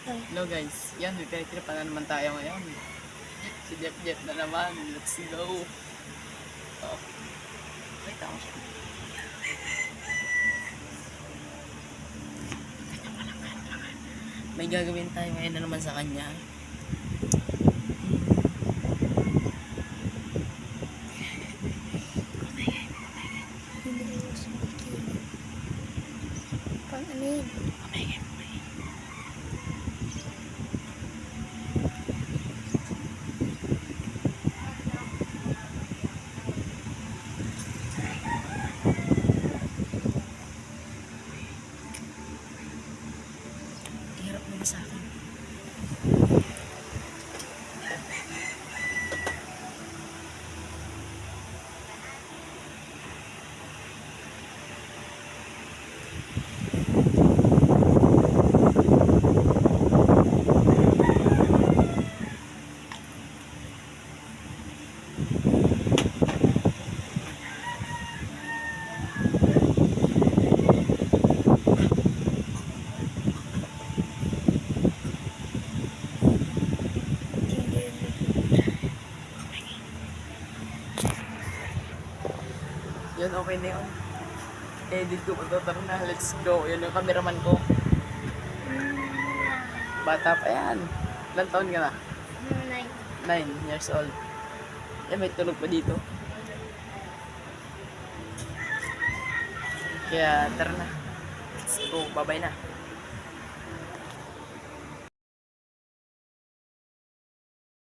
Hello guys, yan, may pinagtripan na naman tayo ngayon. Si Jeff Jeff na naman, let's go. Oh, wait ako siya. May gagawin tayo ngayon na naman sa kanya. Pang ano yun? Hirap naman sa akin. Yun, okay na yun. Edit ko pa tara na, let's go. Yun yung cameraman ko. Bata pa yan. Ilang taon ka na? 9 years old. Eh, may tulog pa dito. Kaya tara na. Let's go, bye-bye na.